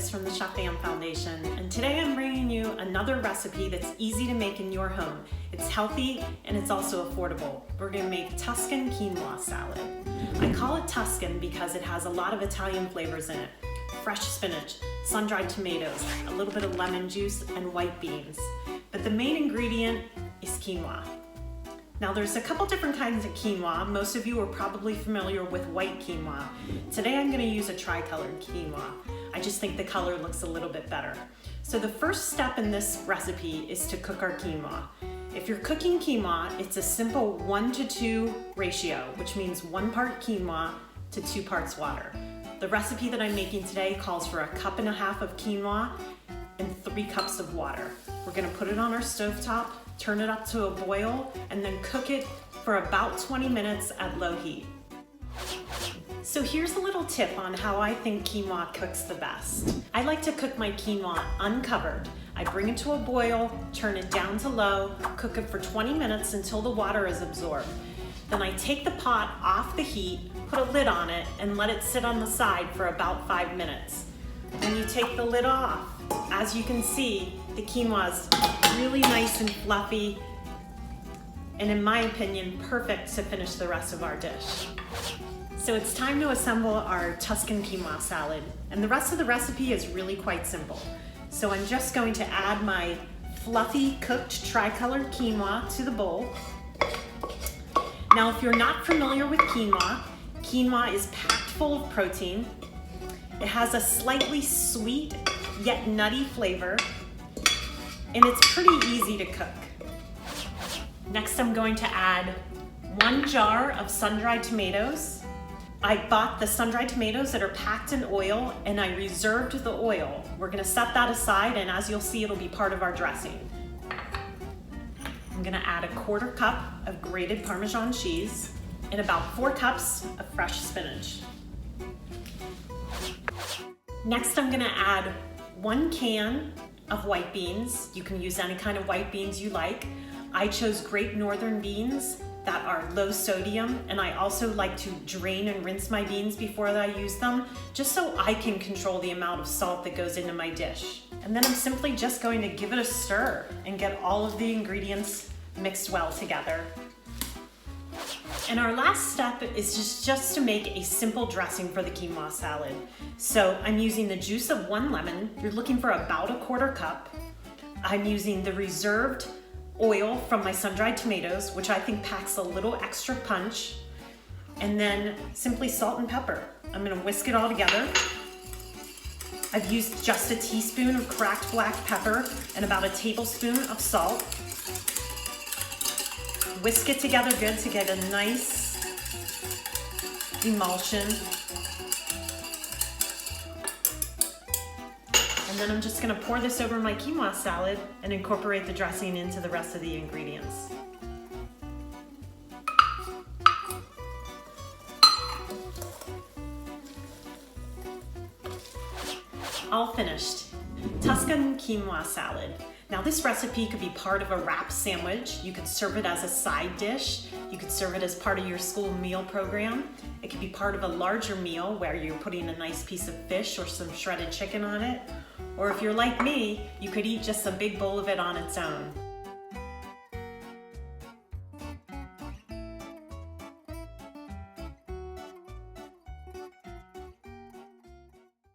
Candace from the Chef Am Foundation, and today I'm bringing you another recipe that's easy to make in your home. It's healthy and it's also affordable. We're going to make Tuscan quinoa salad. I call it Tuscan because it has a lot of Italian flavors in it. Fresh spinach, sun-dried tomatoes, a little bit of lemon juice, and white beans. But the main ingredient is quinoa. Now there's a couple different kinds of quinoa. Most of you are probably familiar with white quinoa. Today I'm going to use a tri-colored quinoa. I just think the color looks a little bit better. So the first step in this recipe is to cook our quinoa. If you're cooking quinoa, it's a simple 1-to-2 ratio, which means 1 part quinoa to 2 parts water. The recipe that I'm making today calls for 1.5 cups of quinoa and 3 cups of water. We're going to put it on our stovetop, turn it up to a boil, and then cook it for about 20 minutes at low heat. So here's a little tip on how I think quinoa cooks the best. I like to cook my quinoa uncovered. I bring it to a boil, turn it down to low, cook it for 20 minutes until the water is absorbed. Then I take the pot off the heat, put a lid on it, and let it sit on the side for about 5 minutes. When you take the lid off, as you can see, the quinoa is really nice and fluffy, and in my opinion, perfect to finish the rest of our dish. So it's time to assemble our Tuscan quinoa salad, and the rest of the recipe is really quite simple. So I'm just going to add my fluffy cooked tri-colored quinoa to the bowl. Now if you're not familiar with quinoa, quinoa is packed full of protein. It has a slightly sweet yet nutty flavor, and it's pretty easy to cook. Next, I'm going to add 1 jar of sun-dried tomatoes. I bought the sun-dried tomatoes that are packed in oil, and I reserved the oil. We're gonna set that aside, and as you'll see, it'll be part of our dressing. I'm gonna add 1/4 cup of grated Parmesan cheese and about 4 cups of fresh spinach. Next, I'm gonna add 1 can of white beans. You can use any kind of white beans you like. I chose Great Northern beans that are low sodium, and I also like to drain and rinse my beans before I use them, just so I can control the amount of salt that goes into my dish. And then I'm simply just going to give it a stir and get all of the ingredients mixed well together. And our last step is just to make a simple dressing for the quinoa salad. So I'm using the juice of 1 lemon. You're looking for about 1/4 cup. I'm using the reserved oil from my sun-dried tomatoes, which I think packs a little extra punch. And then simply salt and pepper. I'm gonna whisk it all together. I've used just a teaspoon of cracked black pepper and about 1 tablespoon of salt. Whisk it together good to get a nice emulsion. And then I'm just gonna pour this over my quinoa salad and incorporate the dressing into the rest of the ingredients. All finished. Tuscan quinoa salad. Now this recipe could be part of a wrap sandwich. You could serve it as a side dish. You could serve it as part of your school meal program. It could be part of a larger meal where you're putting a nice piece of fish or some shredded chicken on it. Or if you're like me, you could eat just a big bowl of it on its own.